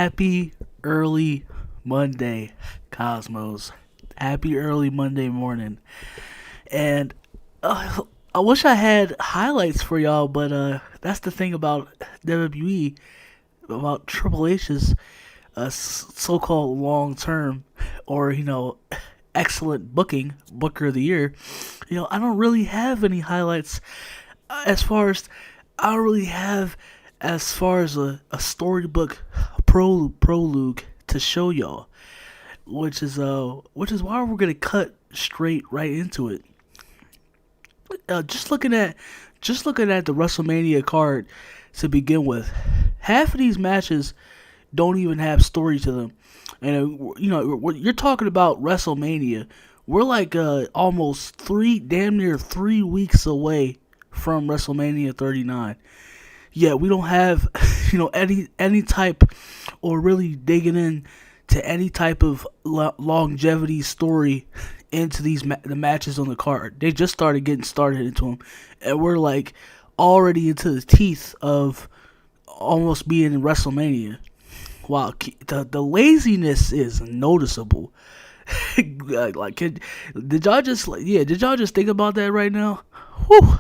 Happy early Monday, Cosmos. Happy early Monday morning. And I wish I had highlights for y'all, but that's the thing about WWE, about Triple H's so-called long-term or, excellent Booker of the Year. I don't really have any highlights as far as, I don't really have as far as a storybook prologue to show y'all, which is why we're gonna cut straight right into it. Just looking at the WrestleMania card to begin with, half of these matches don't even have story to them, and you're talking about WrestleMania. We're like almost damn near 3 weeks away from WrestleMania 39. Yeah, we don't have any type or really digging in to any type of longevity story into the matches on the card. They just started getting started into them, and we're like already into the teeth of almost being in WrestleMania. Wow, the laziness is noticeable. Did y'all just think about that right now? Whew.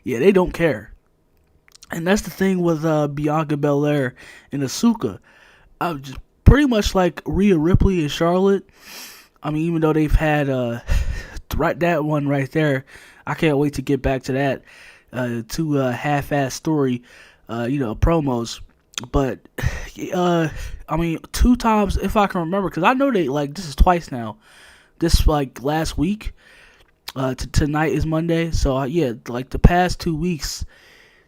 Yeah, they don't care. And that's the thing with Bianca Belair and Asuka. Just pretty much like Rhea Ripley and Charlotte. I mean, even though they've had that one right there, I can't wait to get back to that. Two half-ass story, promos. But I mean, 2 times if I can remember, because I know this is twice now. This last week. Tonight is Monday, so the past 2 weeks.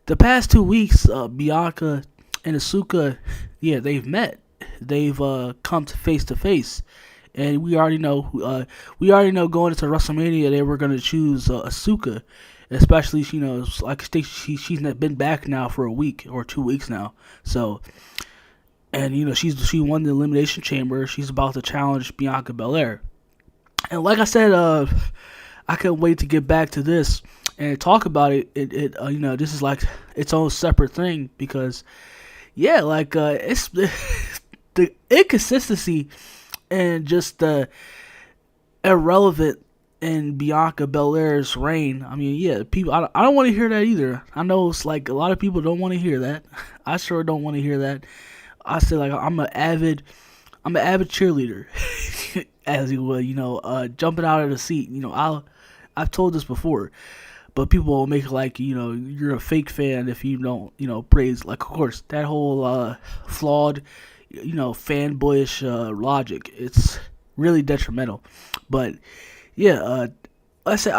Bianca and Asuka, they've met. They've come to face, and we already know. Going into WrestleMania, they were going to choose Asuka, especially she's been back now for a week or 2 weeks now. So, and she won the Elimination Chamber. She's about to challenge Bianca Belair, and like I said, I can't wait to get back to this and talk about it. This is like its own separate thing because, it's the inconsistency and just the irrelevant in Bianca Belair's reign. I mean, people. I don't want to hear that either. I know it's like a lot of people don't want to hear that. I sure don't want to hear that. I say I'm an avid cheerleader, as you will. Jumping out of the seat. I've told this before, but people will make it like you're a fake fan if you don't praise. Like, of course, that whole flawed fanboyish logic, it's really detrimental. But I've said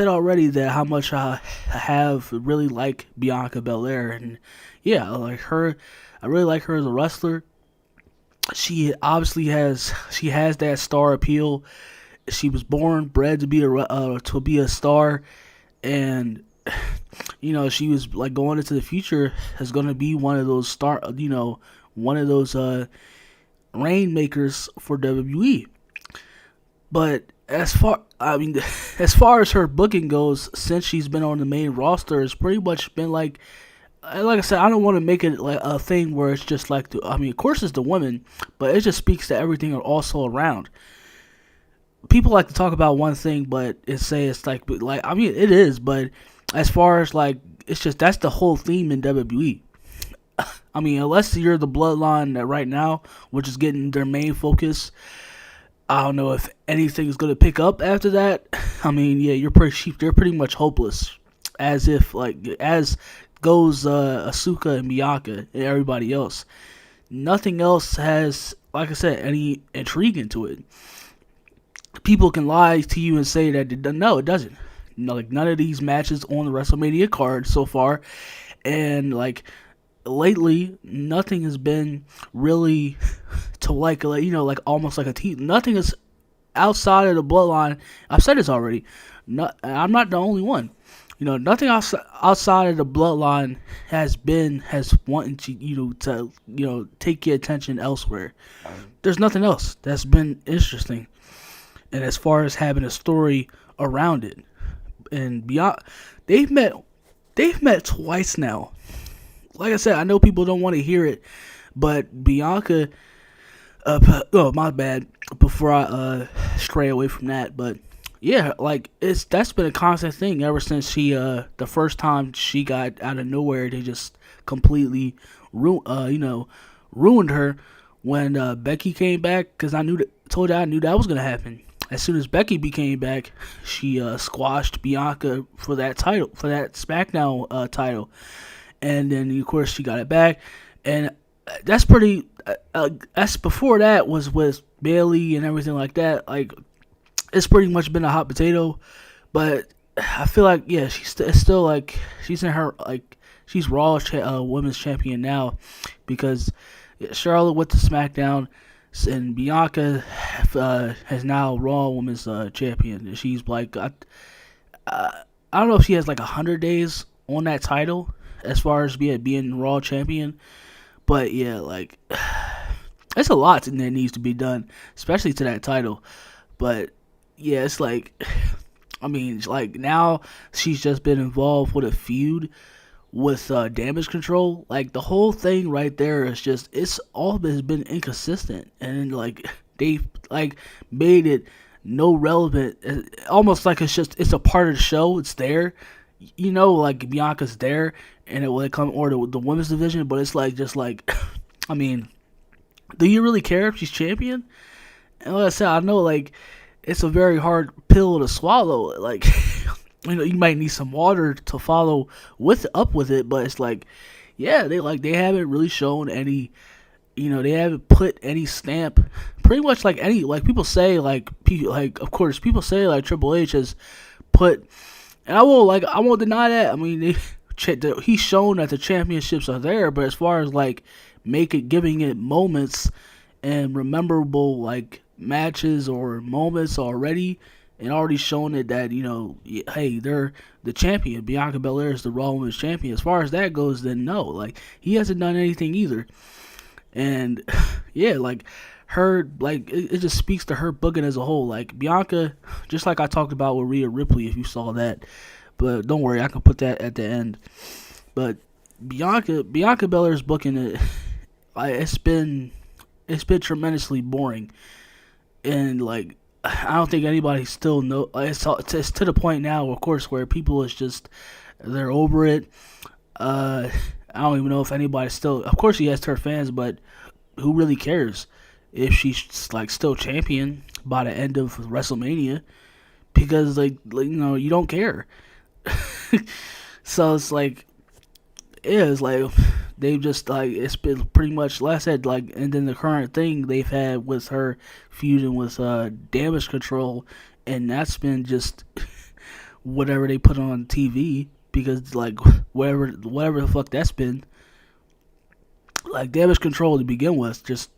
already that how much I have really like Bianca Belair, and I like her. I really like her as a wrestler. She obviously has that star appeal. She was bred to be a star, and she was going into the future is going to be one of those rainmakers for WWE. But as far as her booking goes, since she's been on the main roster, it's pretty much been like I said, I don't want to make it like a thing where it's just of course it's the women, but it just speaks to everything also around. People like to talk about one thing, but it is, but as far as it's just that's the whole theme in WWE. Unless you're the bloodline right now, which is getting their main focus, I don't know if anything is going to pick up after that. You're pretty much hopeless, as goes Asuka and Bianca and everybody else. Nothing else has, like I said, any intrigue into it. People can lie to you and say that no, it doesn't. None of these matches on the WrestleMania card so far, and lately, nothing has been really to almost like a team. Nothing is outside of the bloodline. I've said this already. I'm not the only one. Nothing outside of the bloodline has wanted to take your attention elsewhere. There's nothing else that's been interesting. And as far as having a story around it, and beyond, they've met twice now. Like I said, I know people don't want to hear it, But Bianca, oh my bad. Before I stray away from that, but yeah, like that's been a constant thing ever since the first time she got out of nowhere, they just completely ruined her when Becky came back, because told you I knew that was gonna happen. As soon as Becky became back, she squashed Bianca for that title, for that SmackDown title, and then of course she got it back, and that's pretty. That's before that was with Bailey and everything like that. Like it's pretty much been a hot potato, but I feel like yeah, it's still like she's in her like she's Raw women's champion now, because Charlotte went to SmackDown, and Bianca has now Raw women's champion. She's like I don't know if she has like 100 days on that title as far as being Raw champion, but yeah, like it's a lot that needs to be done, especially to that title. But yeah, it's like, I mean, like now she's just been involved with a feud with Damage Control. Like the whole thing right there is just, it's all has been inconsistent, and like they like made it no relevant, almost like it's a part of the show. It's there, like Bianca's there, and it will come or the women's division, but it's like just like, I mean, do you really care if she's champion? And like I said, I know like it's a very hard pill to swallow. Like, you might need some water to follow up with it, but it's like, yeah, they haven't really shown any, they haven't put any stamp. Pretty much like people say of course people say like Triple H has put, and I won't deny that. I mean, he's shown that the championships are there, but as far as like giving it moments and rememberable like matches or moments already, and already shown it that hey, they're the champion. Bianca Belair is the Raw Women's Champion. As far as that goes, then no, like he hasn't done anything either. And yeah, like her, like it just speaks to her booking as a whole. Like Bianca, just like I talked about with Rhea Ripley, if you saw that, but don't worry, I can put that at the end. But Bianca Belair's booking it. It's been tremendously boring, and like I don't think anybody still know. It's to the point now, of course, where people is just they're over it. I don't even know if anybody still. Of course, she has her fans, but who really cares if she's like still champion by the end of WrestleMania? Because like you don't care. So it's like, yeah, it's like they've just like it's been pretty much, like I said, like, and then the current thing they've had with her feuding with Damage Control, and that's been just whatever they put on TV, because like whatever the fuck that's been. Like Damage Control to begin with, just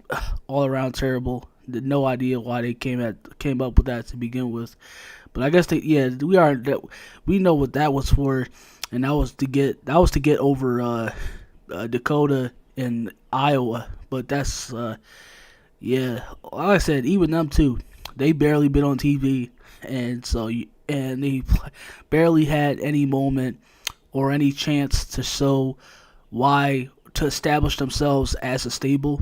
all around terrible. No idea why they came up with that to begin with, but I guess we know what that was for, and that was to get over Dakota and Iowa. But that's yeah, like I said, even them too, they barely been on TV, and they barely had any moment or any chance to show why, to establish themselves as a stable,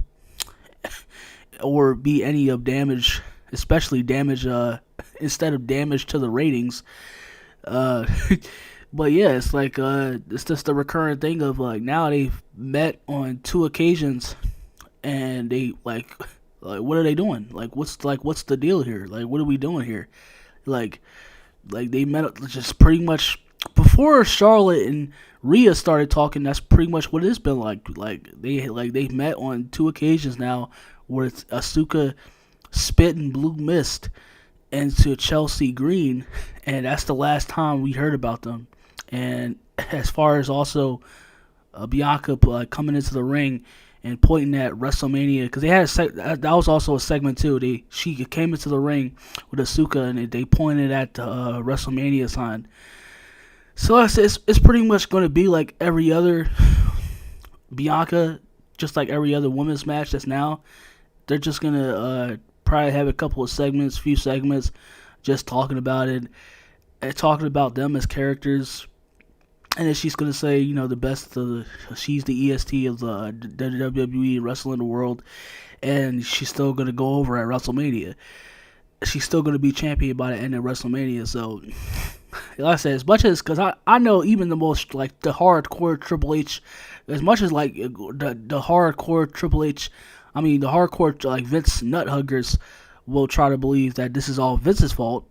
or be any of damage, especially damage instead of damage to the ratings. But yeah, it's like it's just the recurrent thing of like now they've met on 2 occasions, and they like what are they doing? What's the deal here? Like what are we doing here? Like they met just pretty much before Charlotte and Rhea started talking. That's pretty much what it's been like. Like they met on 2 occasions now, with Asuka spitting blue mist into Chelsea Green, and that's the last time we heard about them. And as far as also Bianca coming into the ring and pointing at WrestleMania, because they had that was also a segment too. She came into the ring with Asuka, and they pointed at the WrestleMania sign. So it's pretty much going to be like every other Bianca, just like every other women's match that's now. They're just going to probably have a few segments, just talking about it, and talking about them as characters. and then she's gonna say, the best of she's the EST of the WWE wrestling in the world, and she's still gonna go over at WrestleMania. She's still gonna be champion by the end of WrestleMania. So, like I said, as much as because I know even the most like the hardcore Triple H, as much as like the hardcore Triple H, I mean the hardcore like Vince nut huggers will try to believe that this is all Vince's fault.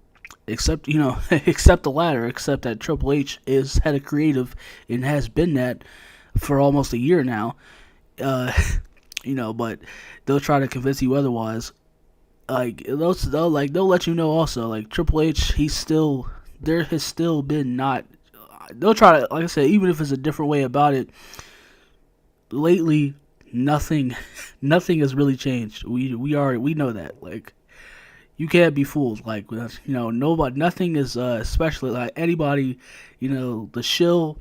Except except the latter, except that Triple H is head of creative and has been that for almost a year now. Uh, but they'll try to convince you otherwise. Like they'll let you know also. Like Triple H, there has still been not. They'll try to, like I said, even if it's a different way about it. Lately, nothing, nothing has really changed. We know that. Like you can't be fooled. Like nobody, nothing is especially like anybody. The shill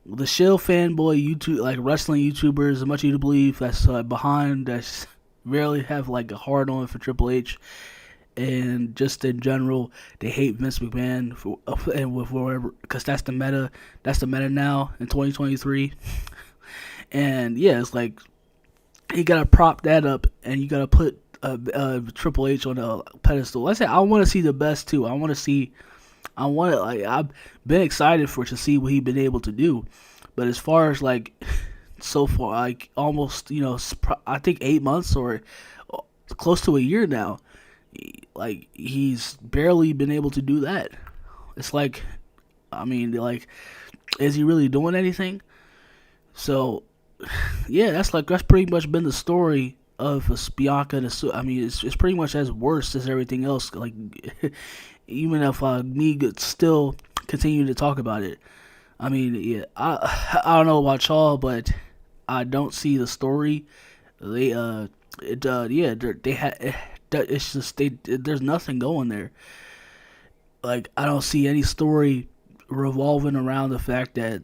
fanboy YouTube, like wrestling YouTubers, as much as you believe that's behind that's rarely have like a hard on for Triple H, and just in general they hate Vince McMahon and with whatever, because that's the meta now in 2023. And yeah, it's like you gotta prop that up and you gotta put Triple H on a pedestal. Let's say I want to see the best too. I've been excited to see what he's been able to do, but as far as like so far, like almost I think 8 months or close to a year now, like he's barely been able to do that. It's like, I mean, like, is he really doing anything? So yeah, that's pretty much been the story of Bianca and Asuka. I mean, it's pretty much as worse as everything else. Like, even if me could still continue to talk about it. I mean, yeah, I don't know about y'all, but I don't see the story. It's just there's nothing going there. Like, I don't see any story revolving around the fact that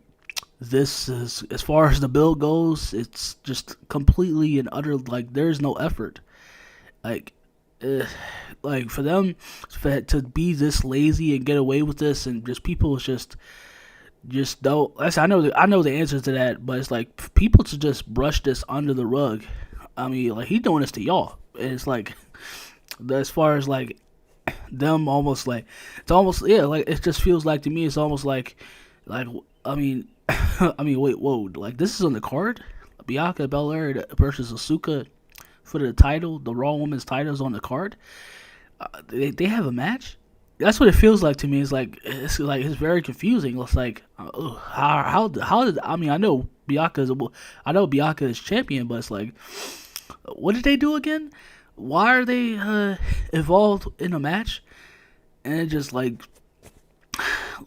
this is, as far as the build goes, it's just completely and utter, like, there's no effort. Like, like for them to be this lazy and get away with this, and just people just don't. I know the answer to that, but it's like people to just brush this under the rug. I mean, like, he's doing this to y'all, and it's like, as far as like them, almost like it's almost, yeah, like it just feels like to me it's almost like I mean wait, whoa, like this is on the card. Bianca Belair versus Asuka for the title, the Raw Women's title is on the card. They have a match. That's what it feels like to me. It's very confusing. It's like, how did, I mean, I know Bianca is champion, but it's like, what did they do again? Why are they involved in a match? And it just like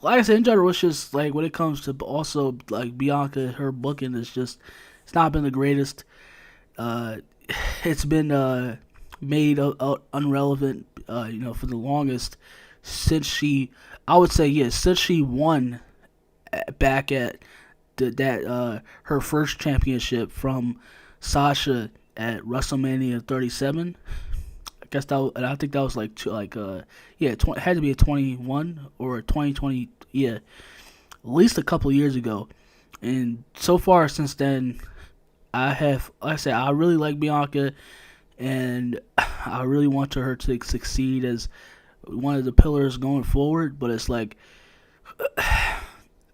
I said, in general, it's just like when it comes to also like Bianca, her booking is just, it's not been the greatest. It's been made unrelevant, for the longest since since she won back at her first championship from Sasha at WrestleMania 37. And I think that was like it had to be a 21 or a 2020, yeah, at least a couple years ago. And so far since then, like I said, I really like Bianca, and I really want her to succeed as one of the pillars going forward. But it's like,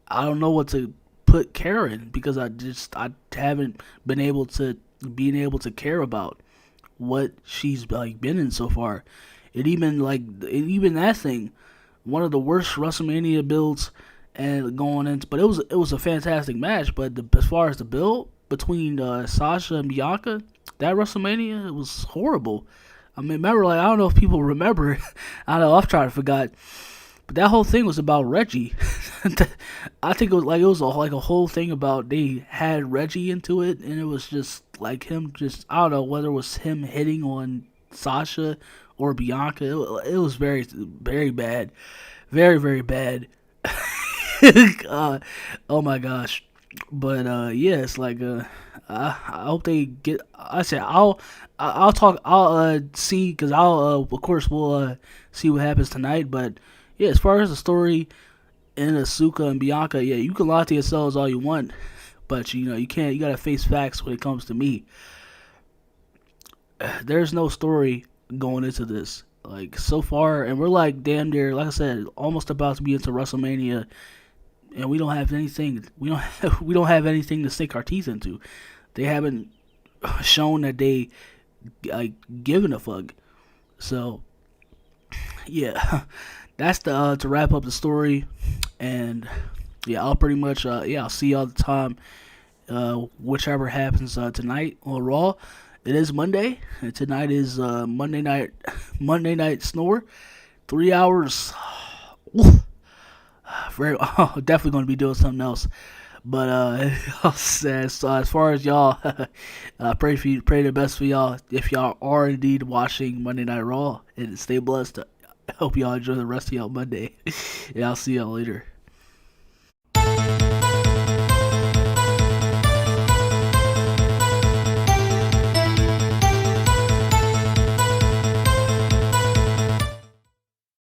I don't know what to put Karen, because I haven't been able to care about what she's like been in so far. Even that thing, one of the worst WrestleMania builds and going into, but it was a fantastic match. But as far as the build between Sasha and Bianca, that WrestleMania, it was horrible. I mean, remember, like, I don't know if people remember. I know I've tried to forgot, but that whole thing was about Reggie. I think it was a whole thing about they had Reggie into it, and it was just like him. Just, I don't know whether it was him hitting on Sasha or Bianca. It was very, very bad, very, very bad. Oh my gosh. But yeah, it's like I hope they get. I said I'll talk. I'll see, because of course we'll see what happens tonight. But yeah, as far as the story, And Asuka and Bianca, yeah, you can lie to yourselves all you want, but you can't. You gotta face facts when it comes to me. There's no story going into this. Like so far, and we're like damn near, like I said, almost about to be into WrestleMania, and we don't have anything. We don't have anything to sink our teeth into. They haven't shown that they like given a fuck. So yeah, that's the to wrap up the story, and yeah, I'll pretty much I'll see y'all the time whichever happens tonight on Raw. It is Monday, and tonight is Monday night. Monday night snore, 3 hours. Very, definitely going to be doing something else. But as far as y'all, pray the best for y'all if y'all are indeed watching Monday Night Raw, and stay blessed. I hope y'all enjoy the rest of y'all Monday. Yeah, I'll see y'all later.